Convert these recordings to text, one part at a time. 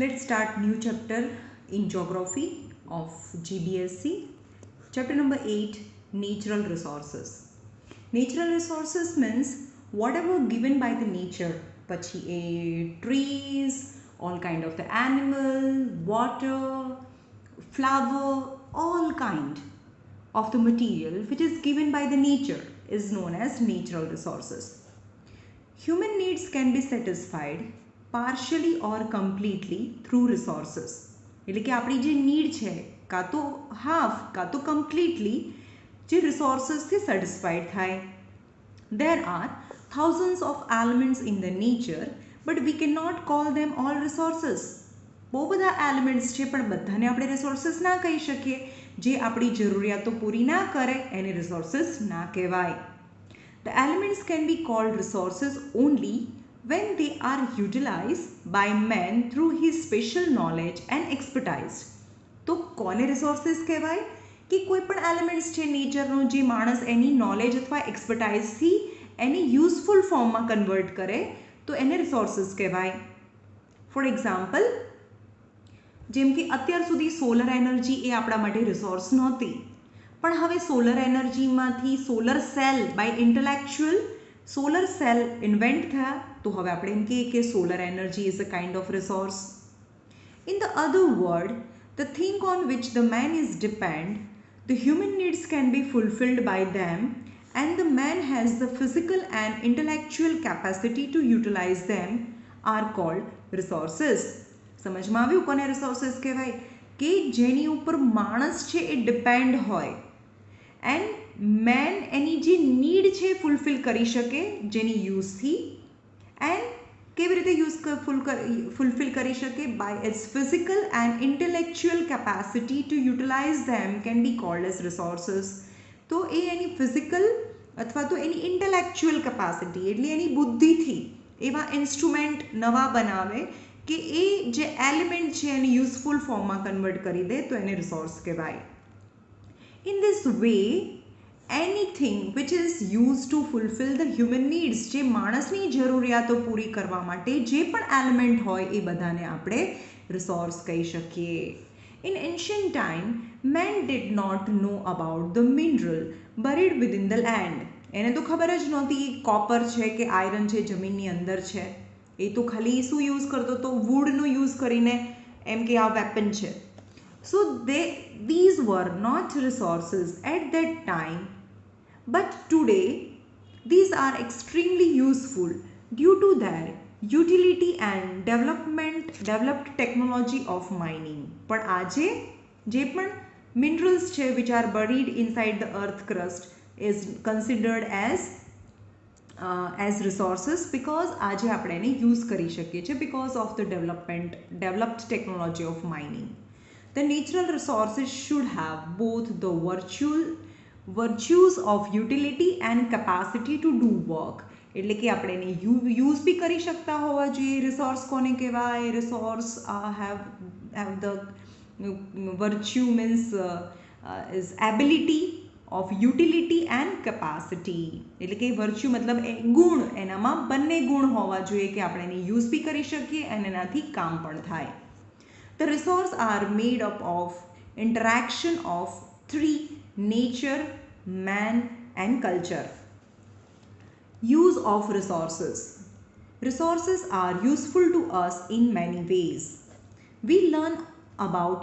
Let's start new chapter in geography of GBSC. Chapter number 8, natural resources. Natural resources means whatever given by the nature, પછી એ trees, all kind of the animal, water, flower, all kind of the material which is given by the nature is known as natural resources. Human needs can be satisfied partially or completely through resources. એટલે કે આપણી જે need છે કાં તો half કાં તો completely જે રિસોર્સિસથી સેટિસ્ફાઈડ થાય. There are thousands of elements in the nature but we cannot call them all resources. બહુ બધા એલિમેન્ટ્સ છે પણ બધાને આપણે રિસોર્સિસ ના કહી શકીએ. જે આપણી જરૂરિયાતો પૂરી ના કરે એને રિસોર્સિસ ના કહેવાય. The elements can be called resources only when they are utilized by man through his special knowledge and expertise. તો કોને રિસોર્સિસ કહેવાય કે કોઈ પણ એલિમેન્ટ્સ છે નેચરનો જે માણસ એની નોલેજ અથવા એક્સપર્ટાઇઝથી એને યુઝફુલ ફોર્મમાં કન્વર્ટ કરે તો એને રિસોર્સિસ કહેવાય. ફોર એક્ઝામ્પલ, જેમ કે અત્યાર સુધી સોલર એનર્જી એ આપણા માટે રિસોર્સ નહોતી, પણ હવે સોલર એનર્જીમાંથી solar cell by intellectual solar cell invent થયા તો હવે આપણે એમ કહીએ કે solar energy is a kind of resource. In the other word, the thing on which the man is depend, the human needs can be fulfilled by them and the man has the physical and intellectual capacity to utilize them are called resources. સમજમાં આવ્યું કોને resources કહેવાય? કે જેની ઉપર માણસ છે એ depend હોય એન્ડ મેન એની જે નીડ છે ફૂલફિલ કરી શકે જેની યુઝથી, એન્ડ કેવી રીતે ફૂલફિલ કરી શકે? By its physical and intellectual capacity to utilise them can be called as resources. તો એ એની ફિઝિકલ અથવા તો એની ઇન્ટેલેક્ચ્યુઅલ કેપેસિટી એટલે એની બુદ્ધિથી એવા ઇન્સ્ટ્રુમેન્ટ નવા બનાવે કે એ જે એલિમેન્ટ છે એને યુઝફુલ ફોર્મમાં કન્વર્ટ કરી દે તો એને રિસોર્સ કહેવાય. In this way anything which is use to fulfil the human needs, જે માણસની જરૂરિયાતો પૂરી કરવા માટે જે પણ એલિમેન્ટ હોય એ બધાને આપણે રિસોર્સ કહી શકીએ. In ancient time, man did not know about the mineral buried within the land. એને તો ખબર જ નહોતી કોપર છે કે આયરન છે જમીનની અંદર છે. એ તો ખાલી શું યુઝ કરતો હતો? વુડનો યુઝ કરીને એમ કે આ વેપન છે. સો these were not resources at that time, but today these are extremely useful due to their utility and developed technology of mining. પણ આજે જે પણ minerals છે which are buried inside the earth crust is considered as resources because આજે આપણે એને use કરી શકીએ છીએ because of the developed technology of mining. The natural resources should have both the virtues of utility and capacity to do work. એટલે કે આપણે એને યુઝ બી કરી શકતા હોવા જોઈએ. રિસોર્સ કોને કહેવાય? Resource have the virtue means is ability of utility and capacity. એટલે કે virtue મતલબ ગુણ, એનામાં બંને ગુણ હોવા જોઈએ કે આપણે એને યુઝ બી કરી શકીએ અને એનાથી કામ પણ થાય. The resources are made up of interaction of three: nature, man and culture. Use of resources. Resources are useful to us in many ways. We learn about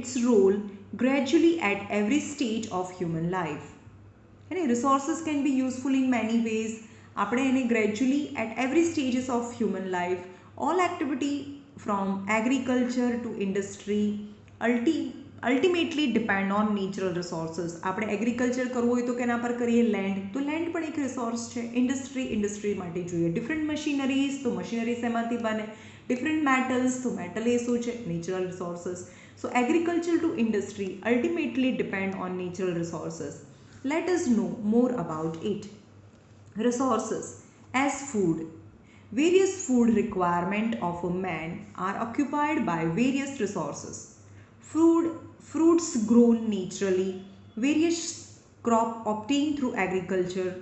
its role gradually at every stage of human life. And resources can be useful in many ways. આપણે એને gradually at every stages of human life, all activity from agriculture to industry ultimately depend on natural resources. આપણે agriculture કરવું હોય તો કેના પર કરીએ? Land. તો લેન્ડ પણ એક રિસોર્સ છે. ઇન્ડસ્ટ્રી માટે જોઈએ ડિફરન્ટ મશીનરીઝ, તો મશીનરીઝ એમાંથી બને. ડિફરન્ટ મેટલ્સ, તો મેટલ એ શું છે? Natural resources. So agriculture to industry ultimately depend on natural resources. Let us know more about it. Resources as food. Various food requirements of a man are occupied by various resources. Fruits grown naturally, various crops obtained through agriculture,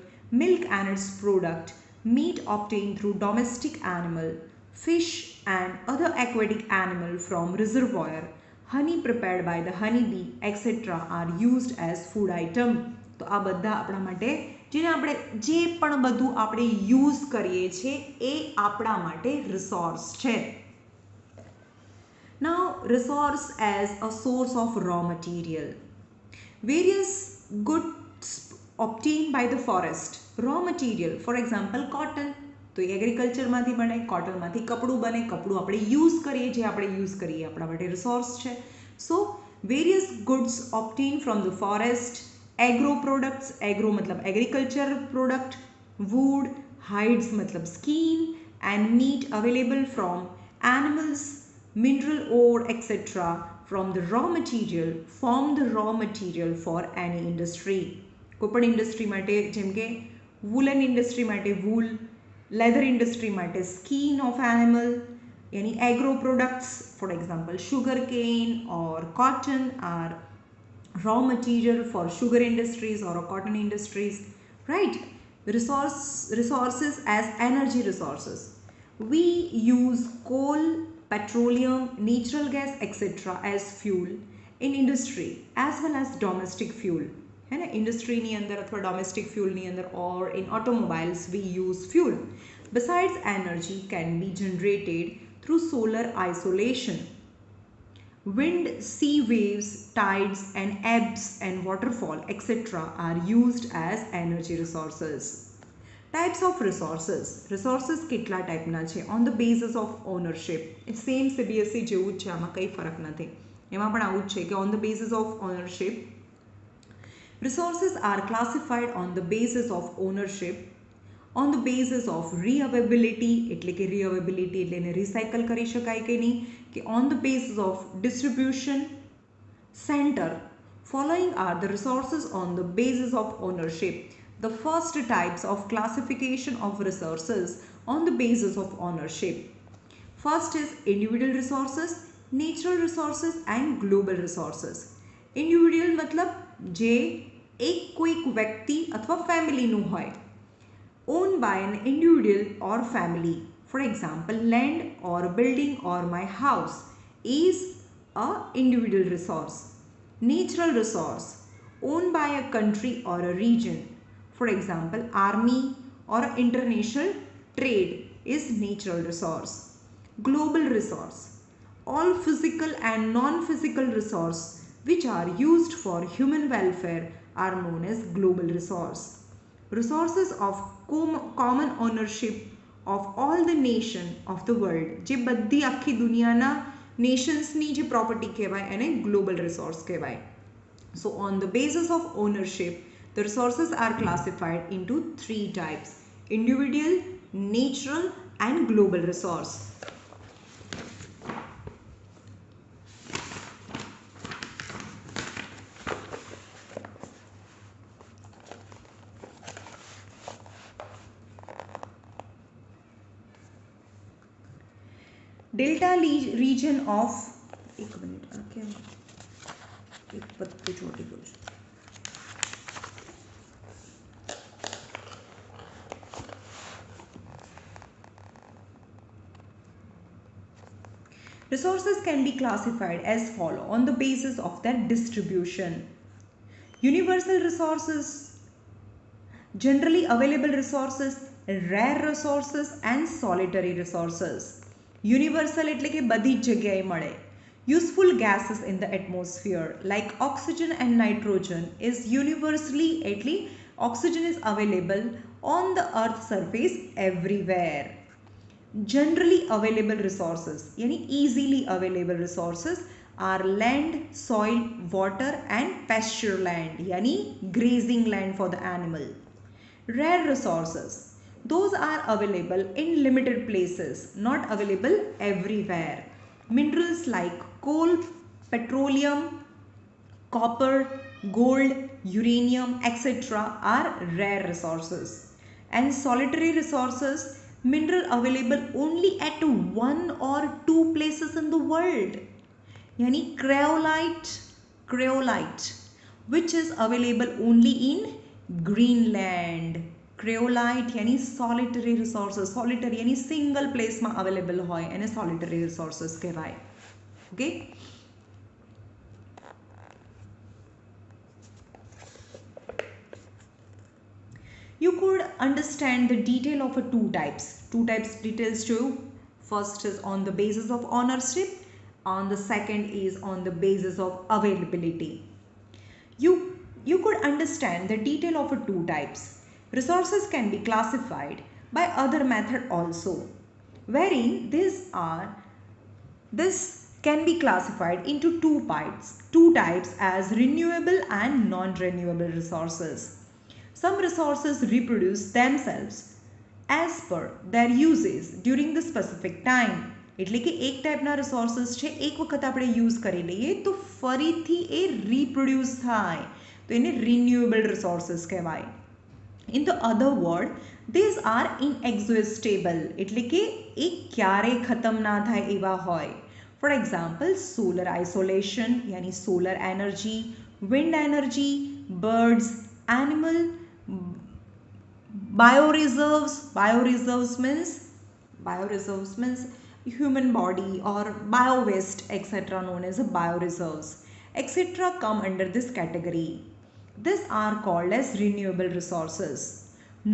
milk and its product, meat obtained through domestic animal, fish and other the aquatic animal from reservoir, honey prepared by the honeybee, etc. are used as food item. તો આ બધા આપણા માટે જેને આપણે જે પણ બધું આપણે યુઝ કરીએ છીએ એ આપણા માટે રિસોર્સ છે. Now, resource as a source of raw material. Various goods obtained by the forest. Raw material, for example, cotton. તો એગ્રીકલ્ચરમાંથી બને, કોટનમાંથી કપડું બને, કપડું આપણે યુઝ કરીએ, જે આપણે યુઝ કરીએ આપણા માટે રિસોર્સ છે. So various goods obtain from the forest. Agro products, agro મતલબ એગ્રીકલ્ચર પ્રોડક્ટ, વુડ, હાઇડ્સ મતલબ skin, and meat available from animals, mineral ore, etc. from the raw material form the raw material for any industry. કોઈપણ industry માટે જેમ કે woollen industry માટે wool, leather industry માટે skin of animal, यानी agro products for example sugar cane और cotton are raw material for sugar industries or cotton industries, right? Resources as energy resources. We use coal, petroleum, natural gas, etc. as fuel in industry as well as domestic fuel. है ना, industry ની અંદર અથવા domestic ફ્યુલની અંદર or in automobiles we use fuel. Besides, energy can be generated through solar isolation. Wind, sea waves, tides and ebbs and waterfall, etc. are used as energy resources. Types of resources. Resources કેટલા ટાઈપના છે? On the basis of ownership. Same CBSE જેવું જ છે, આમાં કંઈ ફરક નથી. એમાં પણ આવું જ છે કે on the basis of ownership. Resources are classified on the basis of ownership, on the basis of reavailability, એટલે કે reavailability એટલે એને રિસાયકલ કરી શકાય કે નહીં, કે on the basis of distribution center. Following are the resources on the basis of ownership. The first types of classification of resources on the basis of ownership. First is individual resources, natural resources and global resources. Individual मतलब जे एक कोईक व्यक्ति अथवा फैमिलीનું હોય. Owned by an individual or family. For example, land or building or my house is a individual resource. Natural resource owned by a country or a region. For example, army or international trade is natural resource. Global resource. All physical and non-physical resource which are used for human welfare are known as global resource. Resources of common ownership of all the nation of the world. જે બધી આખી દુનિયાના nations ની જે property કહેવાય એને global resource કહેવાય. So on the basis of ownership, the resources are classified into three types: individual, natural and global resource. Delta region of एक मिनट आके एक पत्ती छोटी कुछ Resources can be classified as follow on the basis of their distribution. Universal resources, generally available resources, rare resources and solitary resources. Universal એટલે કે બધી જ જગ્યાએ મળે. Useful gases in the atmosphere like oxygen and nitrogen is universally, એટલે oxygen is available on the earth surface everywhere. Generally available resources, yani easily available resources are land, soil, water and pasture land, yani grazing land for the animal. Rare resources, those are available in limited places, not available everywhere. Minerals like coal, petroleum, copper, gold, uranium, etc. are rare resources. And solitary resources, mineral available only at one or two places in the world. Yani cryolite, which is available only in Greenland. Cryolite यानी solitary resources, solitary यानी single place में available होय एने solitary resources कहेवाय. Okay. You could understand the detail of a two types. Two types details too. First is on the basis of ownership, and the second is on the basis of availability. You could understand the detail of a two types. Resources can be classified by other method also, wherein this can be classified into two types as renewable and non-renewable resources. Some resources reproduce themselves as per their uses during the specific time. એટલે કે એક ટાઈપના resources છે એક વખત આપણે use કરી લઈએ તો ફરીથી એ રીપ્રોડ્યુસ થાય તો એને રિન્યુએબલ રિસોર્સિસ કહેવાય. In the other word these are inexhaustible એટલે કે એ ક્યારેય ખતમ ના થાય એવા હોય. ફોર એક્ઝામ્પલ સોલર આઇસોલેશન यानी solar energy, wind energy, birds, animal, bioreserves means human body or bio waste etc. known as bioreserves etc. come under this category. These are called as renewable resources.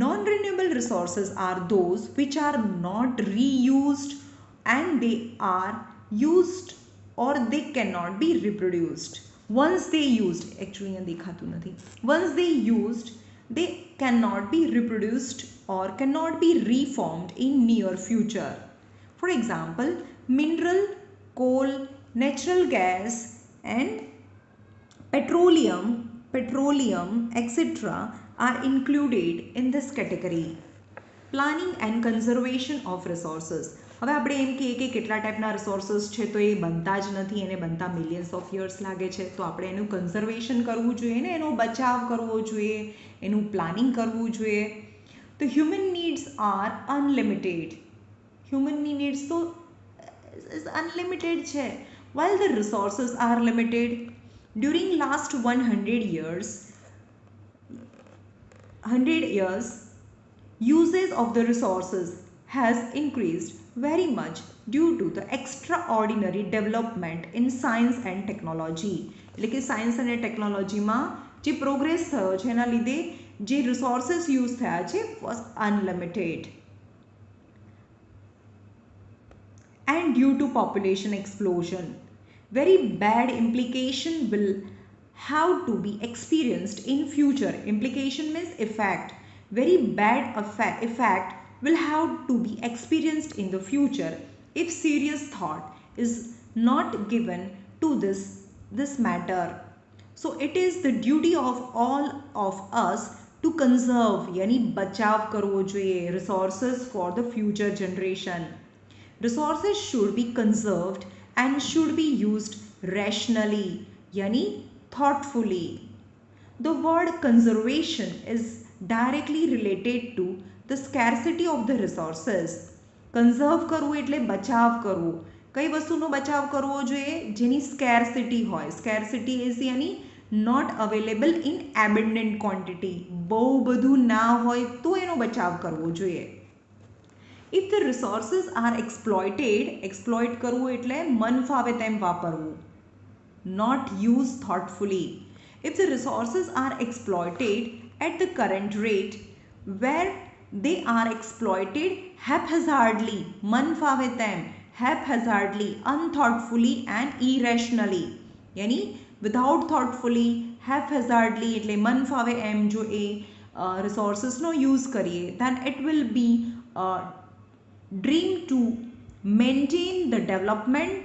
Non-renewable resources are those which are not reused and they are used or they cannot be reproduced. Once they used, once they used, they cannot be reproduced or cannot be reformed in near future. For example, mineral, coal, natural gas and petroleum etc. are included in this category. Planning and conservation of resources. હવે આપણે એમ કહીએ કે કેટલા ટાઈપના resources છે તો એ બનતા જ નથી, એને બનતા મિલિયન્સ ઓફ યર્સ લાગે છે, તો આપણે એનું કન્ઝર્વેશન કરવું જોઈએ ને એનો બચાવ કરવો જોઈએ, એનું પ્લાનિંગ કરવું જોઈએ. તો હ્યુમન નીડ્સ આર અનલિમિટેડ. હ્યુમનની નીડ્સ તો અનલિમિટેડ છે. while the resources are limited. During last 100 years, usage of the resources has increased very much due to the extraordinary development in science and technology. એટલે કે science અને ટેકનોલોજીમાં જે progress થયો છે એના લીધે જે રિસોર્સિસ યુઝ થયા છે was unlimited. And due to population explosion, very bad implication will have to be experienced in future. Implication means effect. Very bad effect will have to be experienced in the future if serious thought is not given to this matter. So it is the duty of all of us to conserve यानी बचाव करवो જોઈએ resources for the future generation. Resources should be conserved and should be used rationally यानी thoughtfully. The word conservation is directly related to the scarcity of the resources. Conserve કરવું એટલે બચાવ કરવો. કઈ વસ્તુનો બચાવ કરવો જોઈએ? જેની સ્કેર્સિટી હોય. સ્કેર્સિટી ઇઝ यानी not available in abundant quantity. બહુ બધું ના હોય તો એનો બચાવ કરવો જોઈએ. If the resources are exploited, exploit કરવું એટલે મન ફાવે તેમ વાપરવું. Not used thoughtfully. If the resources are exploited at the current rate, where they are exploited haphazardly, मन फावे तेम, haphazardly, unthoughtfully and irrationally, यानी without thoughtfully, haphazardly એટલે मन फावे एम जो ए resources નો use કરીએ, then it will be dream to maintain the development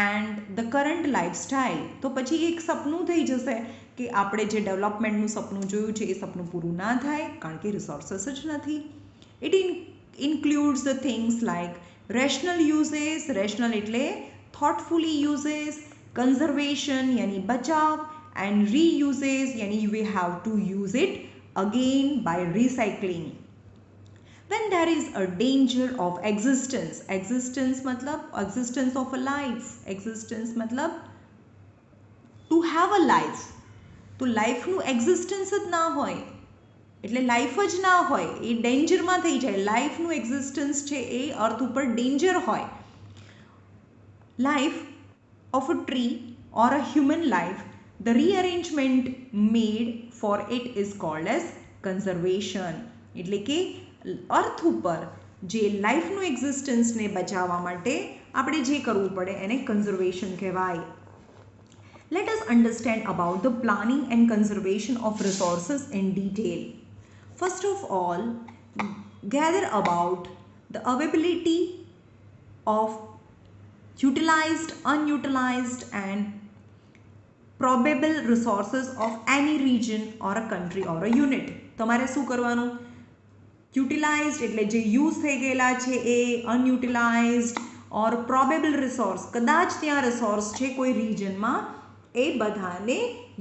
and the current lifestyle. તો પછી એક સપનું થઈ જશે કે આપણે જે ડેવલપમેન્ટનું સપનું જોયું છે એ સપનું પૂરું ના થાય કારણ કે રિસોર્સિસ જ નથી. It includes the things like rational uses, rational એટલે thoughtfully uses, conservation यानी बचाव and reuses यानी we have to use it again by recycling. When there is a danger of existence मतलब existence of a life, existence मतलब to have a life, तो લાઈફનું existence જ ના હોય એટલે લાઈફ જ ના હોય, એ ડેન્જરમાં થઈ જાય, લાઈફનું એક્ઝિસ્ટન્સ છે એ અર્થ ઉપર ડેન્જર હોય. Life of a tree or a human life, the rearrangement made for it is called as conservation. એટલે કે અર્થ ઉપર જે લાઈફનું એક્ઝિસ્ટન્સને બચાવવા માટે આપણે જે કરવું પડે એને કન્ઝર્વેશન કહેવાય. Let us understand about the planning and conservation of resources in detail. First of all, gather about the availability of utilized, unutilized and probable resources of any region or a country or a unit. તમારે શું કરવાનું? યુટિલાઇઝડ એટલે જે use થઈ ગયેલા છે એ, અનયુટિલાઇઝડ ઓર probable resource, કદાચ ત્યાં રિસોર્સ છે કોઈ રિજનમાં, એ બધાને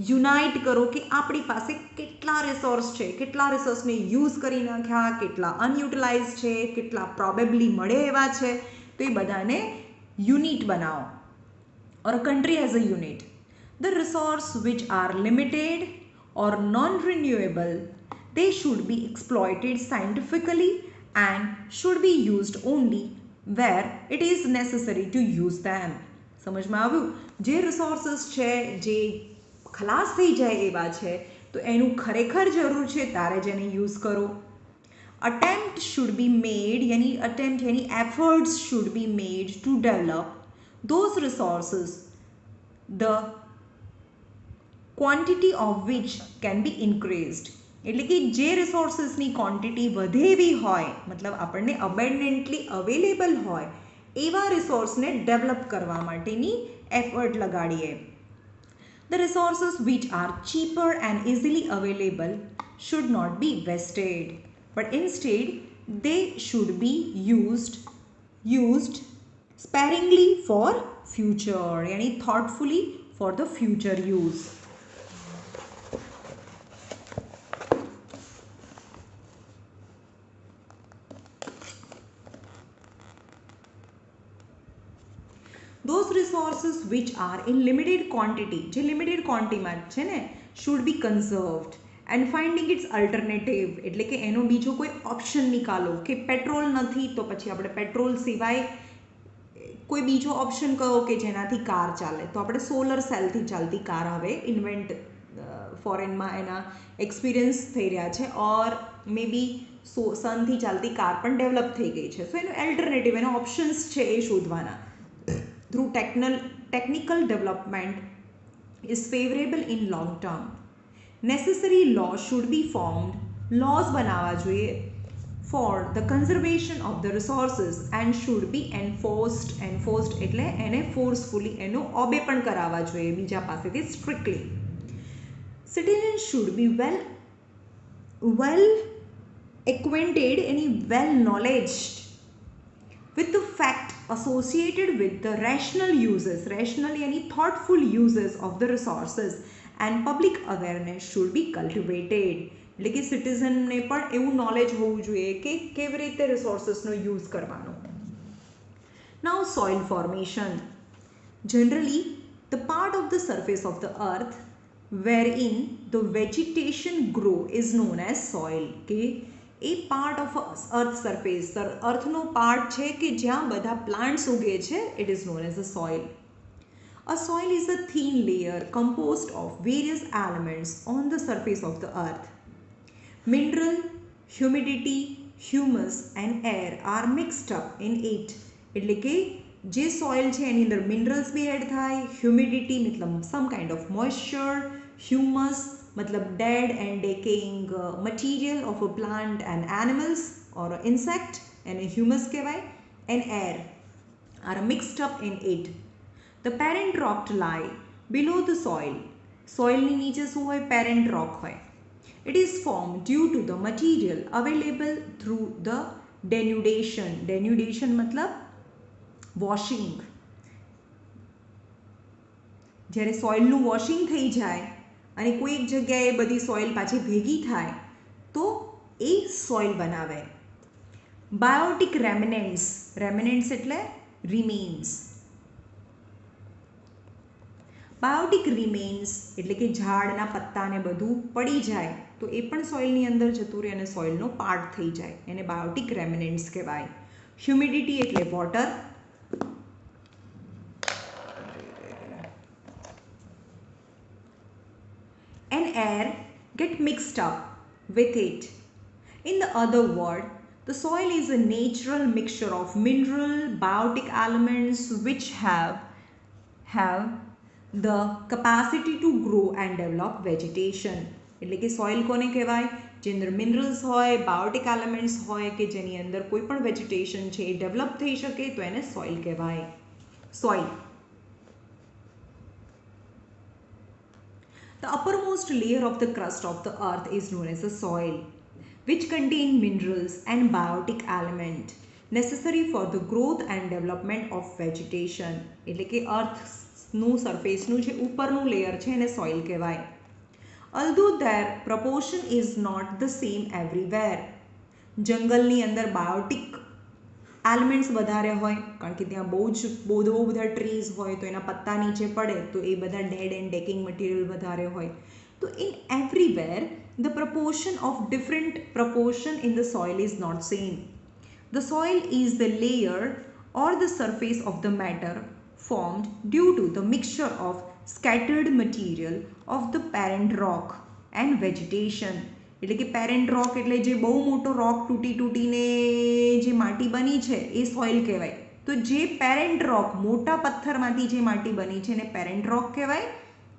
યુનાઇટ કરો કે આપણી પાસે કેટલા રિસોર્સ છે, કેટલા રિસોર્સને યુઝ કરી નાખ્યા, કેટલા અનયુટિલાઇઝ છે, કેટલા પ્રોબેબલી મળે એવા છે, તો એ બધાને unit banao or a country as a unit. The resources which are limited or non-renewable, they should be exploited scientifically and should be used only where it is necessary to use them. સમજમાં આવ્યું? જે resources છે જે ખલાસ થઈ જાય એવા છે તો એનું ખરેખર જરૂર છે ત્યારે જ એને યુઝ કરો. Attempt should be made, any efforts should be made to develop those resources, the quantity of which can be increased. એટલે કે જે રિસોર્સિસની ક્વોન્ટિટી વધે એવી હોય, મતલબ આપણને અબેન્ડન્ટલી અવેલેબલ હોય એવા રિસોર્સને ડેવલપ કરવા માટેની effort લગાડીએ. The resources which are cheaper and easily available should not be wasted, but instead they should be used sparingly for future, yani thoughtfully for the future use. Those resources which are in limited quantity, જે limited quantity માં છે ને, should be conserved and finding its alternative, એટલે કે એનો બીજો કોઈ option નિકાલો કે પેટ્રોલ નથી તો પછી આપણે પેટ્રોલ સિવાય કોઈ બીજો ઓપ્શન કહો કે જેનાથી કાર ચાલે, તો આપણે સોલર સેલથી ચાલતી કાર હવે ઇન્વેન્ટ ફોરેનમાં એના એક્સપિરિયન્સ થઈ રહ્યા છે, ઓર મે બી સનથી ચાલતી કાર પણ ડેવલપ થઈ ગઈ છે. સો એનું એલ્ટરનેટિવ, એના ઓપ્શન્સ છે એ શોધવાના. Through technical development is favorable in long term. Necessary laws should be formed, laws બનાવવા જોઈએ for the conservation of the resources and should be enforced એટલે એને forcefully એનો ઓબે પણ કરાવવા જોઈએ બીજા પાસેથી strictly. Citizens should be well acquainted and well knowledged with the fact associated with the rational yani thoughtful uses of the resources, and public awareness should be cultivated. એટલે કે સિટીઝનને પણ એવું નોલેજ હોવું જોઈએ કે કેવી રીતે રિસોર્સિસનો યુઝ કરવાનો. Now soil formation. Generally the part of the surface of the earth wherein the vegetation grow is known as soil. કે એ પાર્ટ ઓફ અર્થ સરફેસ, અર્થનો પાર્ટ છે કે જ્યાં બધા પ્લાન્ટ્સ ઉગે છે, it is known as a soil. A soil is a thin layer composed of various elements on the surface of the earth. Mineral, humidity, humus and air are mixed up in it. એટલે કે જે soil છે એની અંદર minerals બી add થાય, humidity મતલબ સમ kind of moisture, humus मतलब dead and decaying material of a plant and animals or an insect and a humus kehvay, and air are mixed up in it. The parent rock lie below the soil. Soil ni niche શું હોય? Parent rock હોય. It is formed due to the material available through the denudation. Denudation मतलब washing. જ્યારે સોઇલનું washing થઈ જાય અને કોઈ એક જગ્યાએ બધી સોઇલ પાછી ભેગી થાય તો એ સોઇલ બનાવે. બાયોટિક રેમિનેન્ટ્સ એટલે રિમેન્સ. બાયોટિક રિમેન્સ એટલે કે ઝાડના પત્તાને બધું પડી જાય તો એ પણ સોઇલની અંદર જતું રહે અને સોઇલનો પાર્ટ થઈ જાય, એને બાયોટિક રેમિનન્ટ્સ કહેવાય. હ્યુમિડિટી એટલે water, and air get mixed up with it. In the other word, the soil is a natural mixture of mineral, biotic elements which have the capacity to grow and develop vegetation. એટલે કે soil કોને કહેવાય? જે અંદર minerals હોય, Biotique elements હોય કે જેની અંદર કોઈ પણ વેજીટેશન છે એ ડેવલપ થઈ શકે તો એને સોઇલ કહેવાય. Soil. The uppermost layer of the crust of the earth is known as the soil, which contain minerals and biotic element necessary for the growth and development of vegetation. એટલે કે અર્થનું સરફેસનું જે ઉપરનું layer છે એને soil કહેવાય. Although their proportion is not the same everywhere. જંગલની અંદર Biotique elements વધારે હોય કારણ કે ત્યાં બહુ બધા ટ્રીઝ હોય તો એના પત્તા નીચે પડે તો એ બધા ડેડ એન્ડ ડેકિંગ મટીરિયલ વધારે હોય. તો in everywhere the proportion of different proportion in the soil is not same. The soil is the layer or the surface of the matter formed due to the mixture of scattered material of the parent rock and vegetation. એટલે કે parent રોક એટલે જે બહુ મોટો રોક તૂટીને જે માટી બની છે એ સોઇલ કહેવાય. તો જે પેરેન્ટ રોક મોટા પથ્થરમાંથી જે માટી બની છે એને પેરેન્ટ રોક કહેવાય.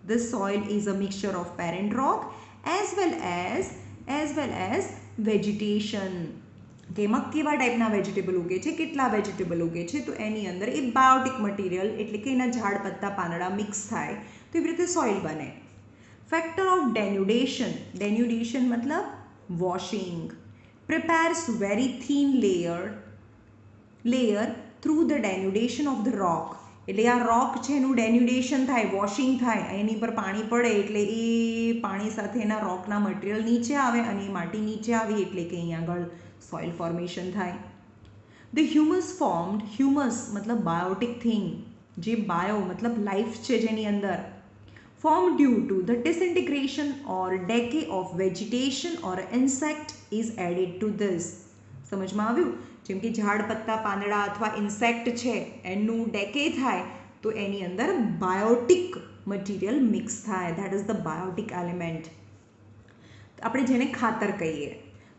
This soil is a mixture of parent rock as well as vegetation. કે એમાં કેવા ટાઈપના વેજીટેબલ ઉગે છે, કેટલા વેજીટેબલ ઉગે છે તો એની અંદર એ બાયોટિક મટીરિયલ એટલે કે એના ઝાડ પત્તા પાંદડા મિક્સ થાય તો એવી રીતે સોઇલ બને. Factor of denudation. Denudation मतलब washing. Prepares very thin layer through the denudation of the rock. એટલે આ રોક છે એનું ડેન્યુડેશન થાય, વોશિંગ થાય, એની પર પાણી પડે એટલે એ પાણી સાથે એના રોકના મટીરિયલ નીચે આવે અને એ માટી નીચે આવી એટલે કે અહીં આગળ સોઇલ ફોર્મેશન થાય. The humus formed, humus मतलब બાયોટિક થિંગ, જે બાયો मतलब લાઈફ છે જેની અંદર, formed due to the disintegration or decay of vegetation or insect is added to this. સમજમાં આવ્યું? જેમ કે ઝાડ પત્તા પાંદડા અથવા ઇન્સેક્ટ છે એનું ડેકે થાય તો એની અંદર બાયોટિક મટીરિયલ મિક્સ થાય, that is the Biotique element. આપણે જેને ખાતર કહીએ.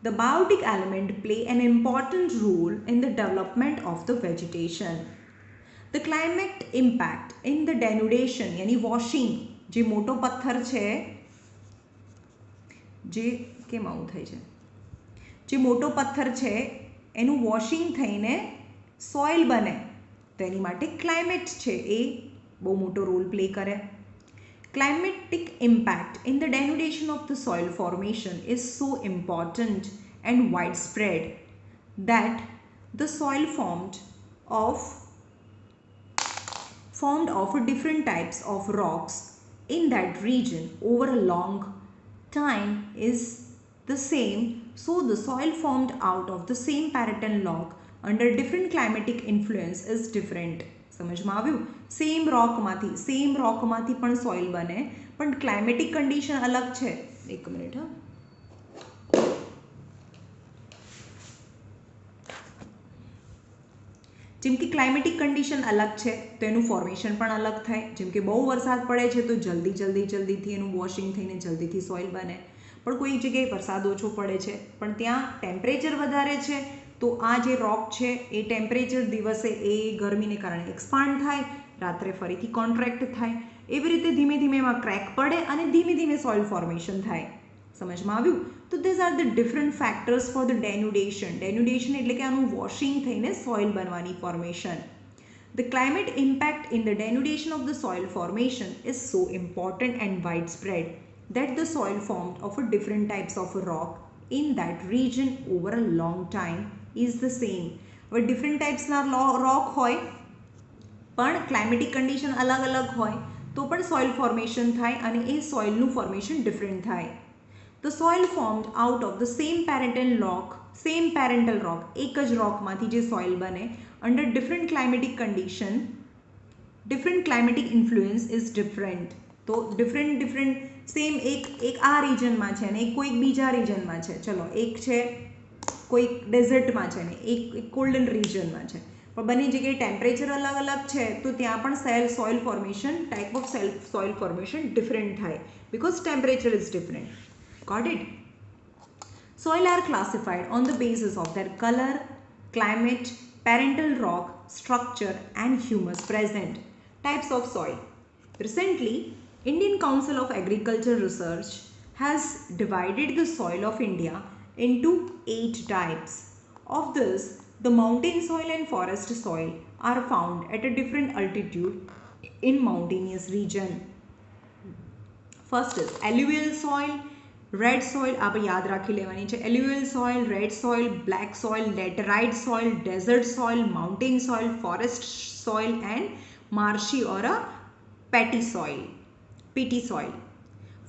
The biotic element play an important role in the development of the vegetation. The climate impact in the denudation यानी washing, જે મોટો પથ્થર છે જે કેમ આવું થાય છે, જે મોટો પથ્થર છે એનું વોશિંગ થઈને સોઇલ બને તો એની માટે ક્લાઇમેટ છે એ બહુ મોટો રોલ પ્લે કરે. Climatic impact in the denudation of the soil formation is so important and widespread that the soil formed of different types of rocks in that region over a long time is the same. So the soil formed out of the same parietal log under different climatic influence is different. સમજમાં આવ્યું? Same રોકમાંથી પણ soil બને પણ climatic condition અલગ છે. એક minute હા. જેમ કે ક્લાઇમેટિક કન્ડિશન અલગ છે તો એનું ફોર્મેશન પણ અલગ થાય. જેમ કે બહુ વરસાદ પડે છે તો જલ્દીથી એનું વોશિંગ થઈને જલ્દીથી સોઇલ બને. પણ કોઈ જગ્યાએ વરસાદ ઓછો પડે છે પણ ત્યાં ટેમ્પરેચર વધારે છે તો આ જે રોક છે એ ટેમ્પરેચર દિવસે એ ગરમીને કારણે એક્સપાન્ડ થાય, રાત્રે ફરીથી કોન્ટ્રેક્ટ થાય, એવી રીતે ધીમે ધીમે એમાં ક્રેક પડે અને ધીમે ધીમે સોઇલ ફોર્મેશન થાય. સમજમાં આવ્યું? તો these are the different factors for the denudation. Denudation એટલે કે આનું વોશિંગ થઈને સોઇલ બનવાની formation. The climate impact in the denudation of the soil formation is so important and widespread that the soil formed of a different types of rock in that region over a long time is the same. હવે different ટાઈપ્સના રોક હોય પણ climatic condition અલગ અલગ હોય તો પણ soil formation થાય અને એ સોઇલનું ફોર્મેશન ડિફરન્ટ થાય. The soil formed out of the same parental rock, એક જ રોકમાંથી જે સોઇલ બને under different climatic condition different climatic influence is different. तो डिफरेंट सेम एक आ रीजનમાં છે ને એક કોઈક બીજા રીજનમાં છે. ચલો એક છે કોઈક ડેઝર્ટમાં છે ને એક કોલ્ડન રીજનમાં છે, પણ બંને જગ્યાએ ટેમ્પરેચર અલગ અલગ છે તો ત્યાં પણ soil formation type of soil formation different થાય because temperature is different. Got it? Soil are classified on the basis of their color, climate, parental rock, structure and humus present. Types of soil. Recently, Indian Council of Agriculture Research has divided the soil of India into 8 types. Of this, the mountain soil and forest soil are found at a different altitude in mountainous region. First is alluvial soil, red soil. आप याद राखी लेवानी છે. alluvial soil, red soil, black soil, laterite soil, desert soil, mountain soil, forest soil and marshy or a peaty soil.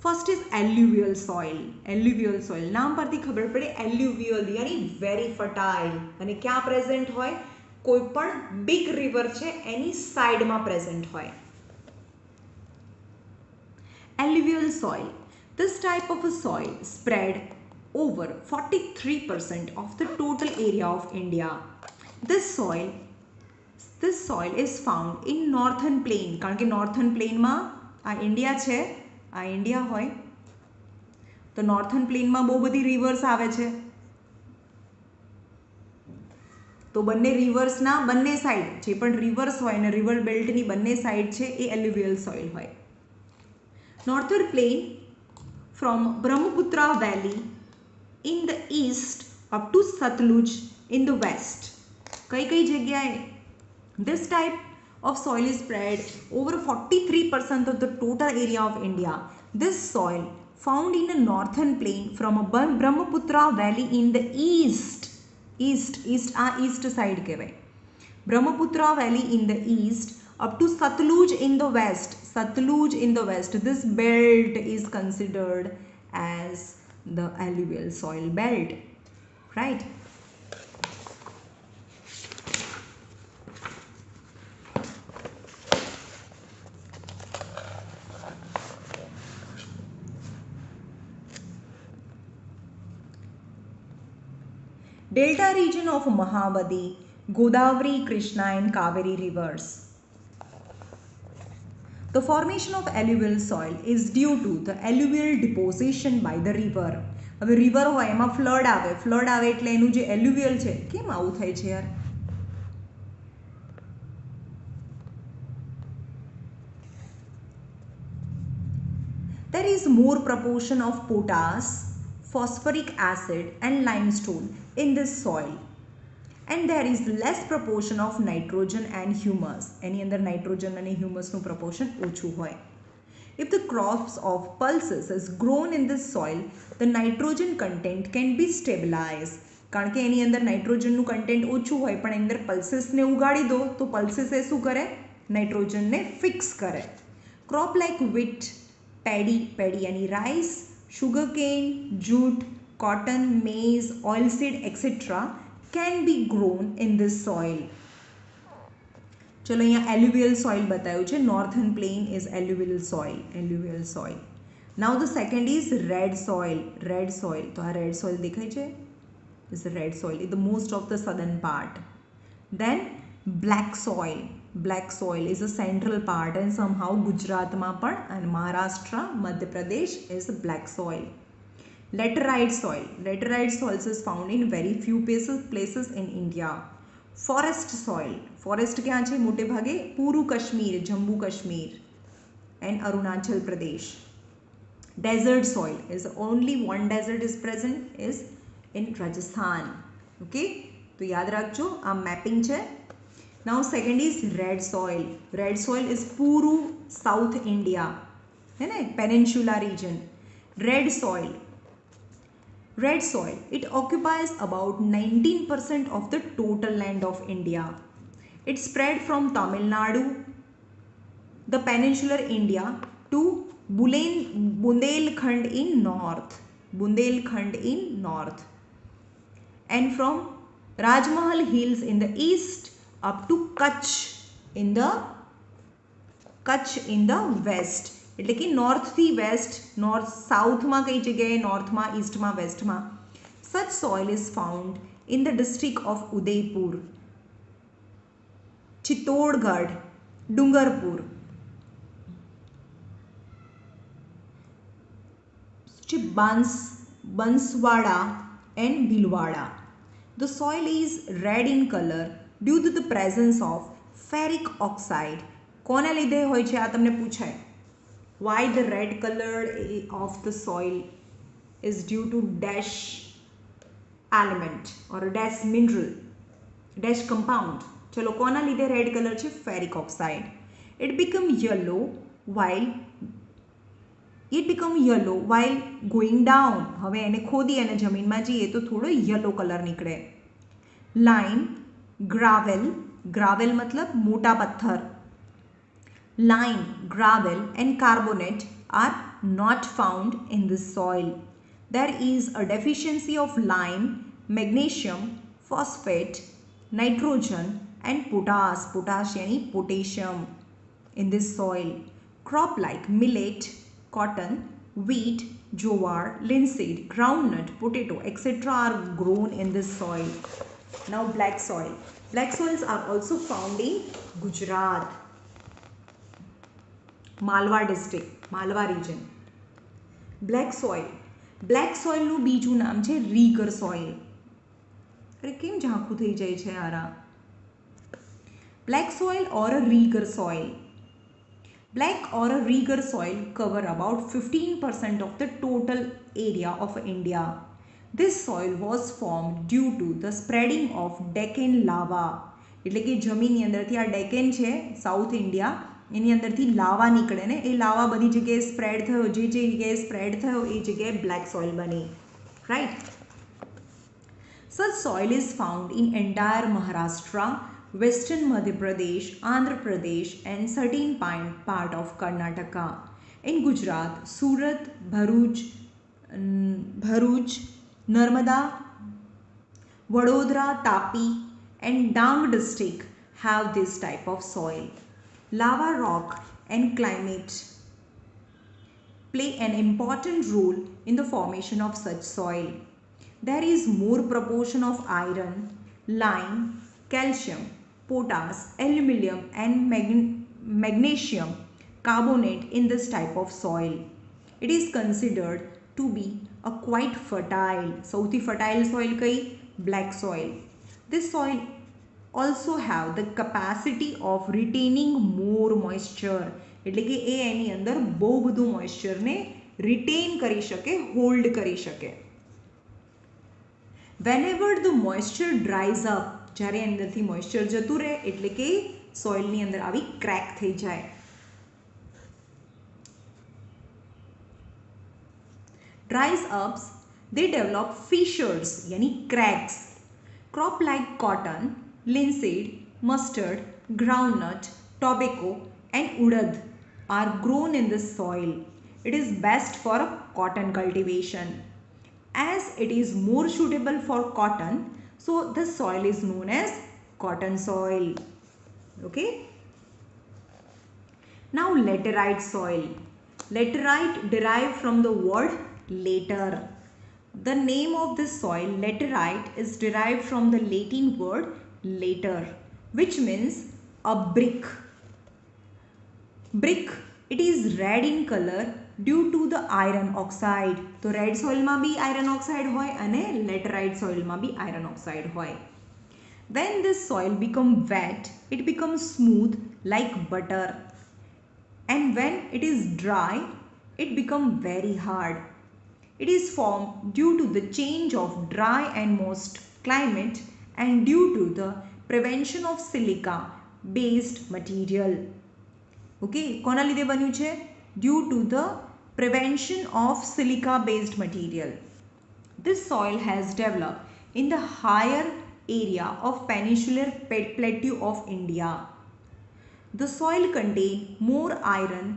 First is alluvial soil. alluvial soil નામ પરથી ખબર પડે alluvial यानी very fertile અને ક્યાં પ્રેઝન્ટ હોય? કોઈ પણ big river છે એની સાઈડમાં પ્રેઝન્ટ હોય. Alluvial soil. This type of a soil spread over 43% of the total area of India. This soil is found in northern plain. કારણ કે northern plain માં આ India છે, આ India હોય તો northern plain માં બહુ બધી rivers આવે છે. તો બંને રિવર્સના બંને સાઈડ જે પણ રિવર્સ હોય ને રિવર બેલ્ટની બંને સાઈડ છે એ એલ્યુવિયલ સોઇલ હોય. Northern plain from Brahmaputra Valley in the east up to Satluj in the west. कई जगह this type of soil is spread over 43% of the total area of India. This soil found in the northern plain from a Brahmaputra Valley in the east side કહેવાય. Brahmaputra Valley in the east up to Satluj in the west. This belt is considered as the alluvial soil belt, right? Delta region of Mahabadi, Godavari, Krishna and Kaveri rivers. The formation of alluvial soil is due to the alluvial deposition by the river. હવે river હોય એમાં flood આવે એટલે એનું જે alluvial છે કેમ આવું થાય છે યાર? There is more proportion of potash, phosphoric acid and limestone in this soil. And there is less proportion of nitrogen and humus. એની અંદર nitrogen અને humus નું proportion ઓછું હોય. If the crops of pulses is grown in this soil, the nitrogen content can be stabilized. કારણ કે એની અંદર નાઇટ્રોજનનું content ઓછું હોય પણ અંદર પલ્સીસને ઉગાડી દો તો પલ્સીસ એ શું કરે? નાઇટ્રોજનને ફિક્સ કરે. ક્રોપ લાઇક wheat, paddy यानी rice, sugarcane, jute, cotton, maize, oilseed, etc. can be grown in this soil. चलो यहाँ alluvial soil बताया છે. Northern plain is alluvial soil. Now the second is red soil. तो આ red soil દેખાય છે? This is red soil. It's the most of the southern part. Then black soil is a central part and somehow ગુજરાતમાં પણ and Maharashtra, Madhya Pradesh is black soil. Laterite soils is found in very few places in India. Forest soil ક્યાં છે? મોટે ભાગે પૂરું Kashmir, Jammu Kashmir and Arunachal Pradesh. Desert soil is only one desert is present is in Rajasthan. Okay, તો યાદ રાખજો આ mapping છે. Now second is red soil. Red soil is પૂરું South India, है ना, Peninsula region. Red soil, it occupies about 19% of the total land of India. It spread from Tamil Nadu, the peninsular India to Bundelkhand in north. And from Rajmahal Hills in the east up to Kutch in the Kutch in the west, એટલે કે નોર્થથી waste, north સાઉથમાં કઈ જગ્યાએ, નોર્થમાં, ઈસ્ટમાં, વેસ્ટમાં. Such soil is found in the district of Udaipur, Chittorgarh, Dungarpur, Banswara and Bhilwara. The soil is red in color due to the presence of ferric oxide. કોના લીધે હોય છે આ તમને પૂછાય. Why the red color of the soil is due to dash element or a dash mineral, dash compound. ચલો કોના લીધે રેડ કલર છે? Ferric oxide. It become yellow while going down. હવે એને ખોદી અને જમીનમાં જઈએ તો થોડો યલો કલર નીકળે. લાઇમ, ગ્રાવેલ मतलब મોટા પથ્થર. Lime, gravel and carbonate are not found in this soil. There is a deficiency of lime, magnesium, phosphate, nitrogen and potash yani potassium in this soil. Crop like millet, cotton, wheat, jowar, linseed, groundnut, potato, etc. are grown in this soil. Now black soil. Black soils are also found in Gujarat, Malwa district, Malwa region. Black soil. Black soil નું બીજું નામ છે રીગર soil. અરે કેમ ઝાંખું થઈ જાય છે આરા? Black soil or a rigor soil. Black or a rigor soil cover about 15% of the total area of India. This soil was formed due to the spreading of Deccan lava. એટલે કે જમીનની અંદરથી આ ડેકેન છે સાઉથ ઇન્ડિયા, એની અંદરથી લાવા નીકળે ને, એ લાવા બધી જગ્યાએ સ્પ્રેડ થયો, જે જગ્યાએ સ્પ્રેડ થયો એ જગ્યાએ બ્લેક સોઇલ બની. Right. Such soil is found in entire Maharashtra, Western Madhya Pradesh, Andhra Pradesh and certain part of Karnataka. In Gujarat, Surat, Bharuch, Narmada, Vadodara, Tapi and Dang district have this type of soil. Lava rock and climate play an important role in the formation of such soil. There is more proportion of iron, lime, calcium, potash, aluminium and magnesium carbonate in this type of soil. It is considered to be a quite fertile. સૌથી fertile soil કઈ? Black soil. This soil also have the capacity of retaining more moisture. એટલે કે એ એની અંદર બહુ બધું મોઇસ્ચરને written કરી શકે, hold કરી શકે. Whenever the moisture dries up, જ્યારે અંદરથી મોઇસ્ચર જતું રહે એટલે કે સોઇલની અંદર આવી ક્રેક થઈ જાય. Dries up, they develop fissures yani cracks. Crop like cotton, linseed, mustard, groundnut, tobacco and urad are grown in this soil. It is best for cotton cultivation. As it is more suitable for cotton, so the soil is known as cotton soil. Okay. Now laterite soil. Laterite derived from the word later. The name of this soil, laterite, is derived from the Latin word later, which means a brick. Brick, it is red in color due to the iron oxide. તો red સોઇલમાં બી iron oxide હોય અને laterite સોઇલમાં બી iron oxide હોય. When this soil becomes wet, it becomes smooth like butter. And when it is dry, it becomes very hard. It is formed due to the change of dry and moist climate and due to the prevention of silica based material. Okay, કોના લીધે બન્યું છે? Due to the prevention of silica based material. This soil has developed in the higher area of peninsular plateau of India. The soil contains more iron,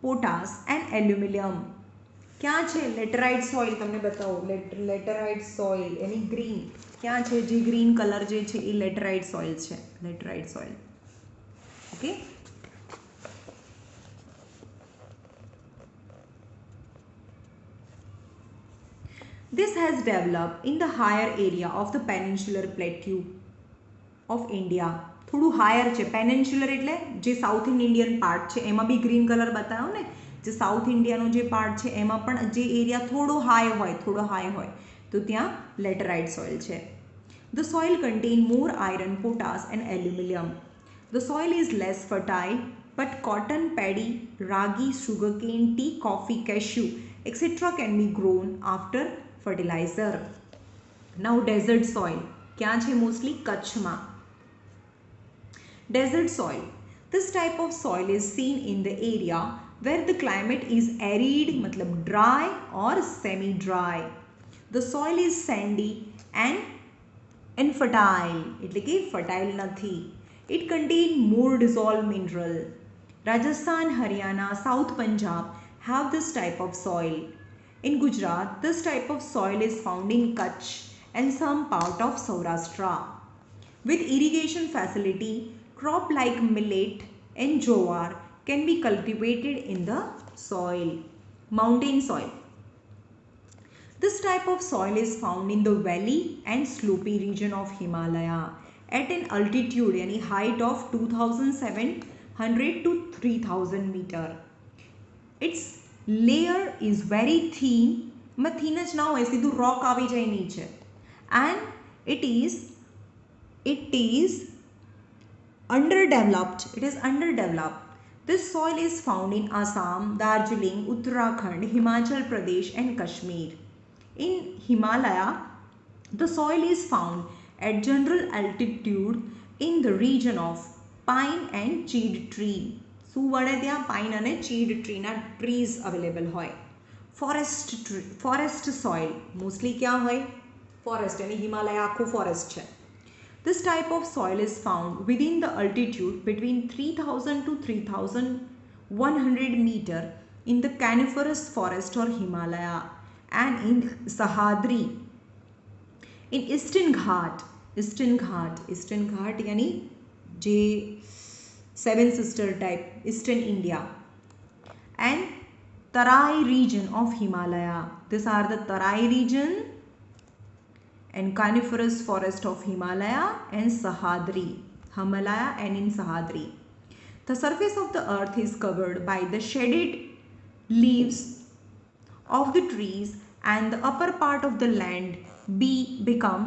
potash and aluminium. ક્યાં છે laterite soil? તમને બતાવો. Laterite soil એની green ક્યાં છે? જે green colour જે છે એ laterite soil છે. Laterite soil. Okay. This has developed in the higher area of the peninsular plateau of India. થોડું હાયર છે પેનિન્સ્યુલર એટલે જે સાઉથ ઇન્ડિયન પાર્ટ છે એમાં બી ગ્રીન કલર બતાવ્યો ને જે સાઉથ ઇન્ડિયાનો જે પાર્ટ છે એમાં પણ જે એરિયા થોડો હાઈ હોય તો ત્યાં લેટરાઇટ સોઇલ છે. The soil contain more iron, potash and aluminium. The soil is less fertile, but cotton, paddy, ragi, sugarcane, tea, coffee, cashew, etc. can be grown after fertilizer. Now desert soil ક્યાં છે mostly કચ્છમાં. Desert soil. This type of soil is seen in the area where the climate is arid मतलब dry or semi-dry. The soil is sandy and infertile એટલે કે fertile નથી. It contains more dissolved mineral. Rajasthan, Haryana, South Punjab have this type of soil. In Gujarat, this type of soil is found in Kutch and some part of Saurashtra. With irrigation facility, crop like millet and jowar can be cultivated in the soil. Mountain soil. This type of soil is found in the valley and slopy region of Himalaya at an altitude यानी height of 2700 to 3000 meter. Its layer is very thin, में thin જ ના હોય સીધું rock આવી જાય નીચે, and it is underdeveloped. This soil is found in Assam, Darjeeling, Uttarakhand, Himachal Pradesh and Kashmir. In Himalaya, the soil is found at general altitude in the region of pine and cheed tree. શું વળે ત્યાં pine અને ચીડ ટ્રીના trees available હોય. Forest soil mostly ક્યાં હોય? Forest અને હિમાલય આખું forest છે. This type of soil is found within the altitude between 3000 to 3100 meter in the coniferous forest or Himalaya and in Sahyadri. In Eastern Ghat यानी जे Seven Sister type Eastern India and Tarai region of Himalaya. These are the Tarai region and coniferous forest of Himalaya and Sahyadri. The surface of the earth is covered by the shaded leaves of the trees and the upper part of the land become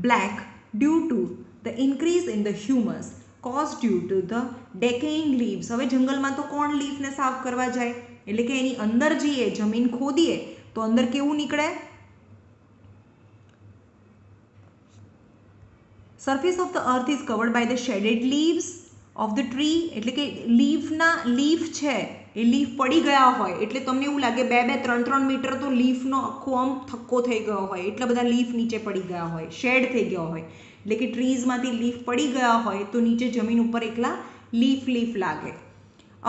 black due to the increase in the humus caused due to the decaying leaves. હવે જંગલમાં તો કોણ લીફને સાફ કરવા જાય? એટલે કે એની અંદર જઈએ જમીન ખોદીએ તો અંદર કેવું નીકળે? Surface of the earth is covered by the shaded leaves of the tree. એટલે કે લીફ છે એ લીફ પડી ગયા હોય એટલે તમને એવું લાગે 2-3 મીટર તો લીફનો આખો આમ થક્કો થઈ ગયો હોય, એટલા બધા લીફ નીચે પડી ગયા હોય, શેડ થઈ ગયો હોય. એટલે કે ટ્રીઝમાંથી લીફ પડી ગયા હોય તો નીચે જમીન ઉપર એકલા લીફ લાગે.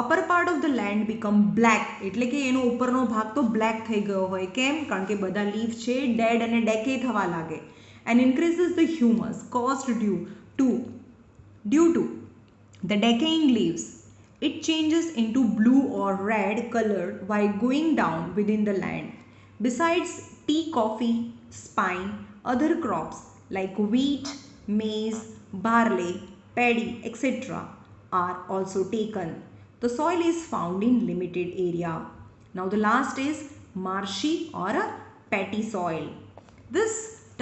Upper part of the land become black એટલે કે એનો ઉપરનો ભાગ તો બ્લેક થઈ ગયો હોય. કેમ? કારણ કે બધા લીફ છે ડેડ અને ડેકે થવા લાગે. And increases the humus caused due to the decaying leaves. It changes into blue or red color while going down within the land. Besides tea, coffee, spine, other crops like wheat, maize, barley, paddy, etc. are also taken. The soil is found in limited area. Now the last is marshy or a peaty soil. This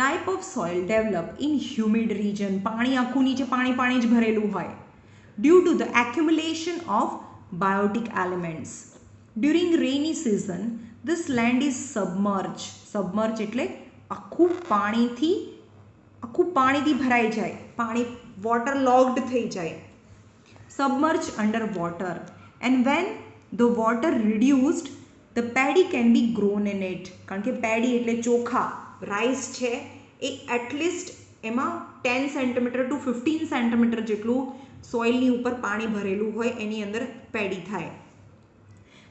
type of soil develop in humid region. પાણી આખું નીચે પાણી જ ભરેલું હોય. Due to the accumulation of biotic elements. During rainy season, this land is submerged. Submerged એટલે આખું પાણીથી ભરાઈ જાય. પાણી water logged થઈ જાય. Submerged under water. And when the water reduced, the paddy can be grown in it. કારણ કે paddy એટલે ચોખા, રાઈસ છે એ એટલીસ્ટ એમાં 10 સેન્ટીમીટર ટુ 15 સેન્ટીમીટર જેટલું સોઇલની ઉપર પાણી ભરેલું હોય એની અંદર પેડી થાય.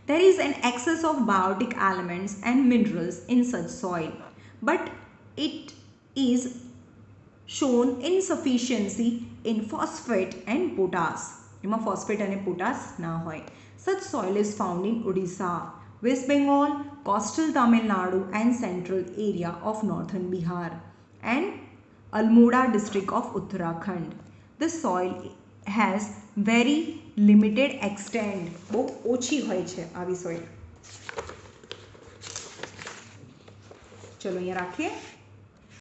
There is an excess of biotic elements and minerals in such soil, but it is shown insufficiency in phosphate and potash. એમાં phosphate અને potash ના હોય. Such soil is found in Odisha, West Bengal, coastal Tamil Nadu and central area of northern Bihar and Almora district of Uttarakhand. The soil has very limited extent. બહુ ઓછી હોય છે આવી soil. ચલો અહીંયા રાખીએ.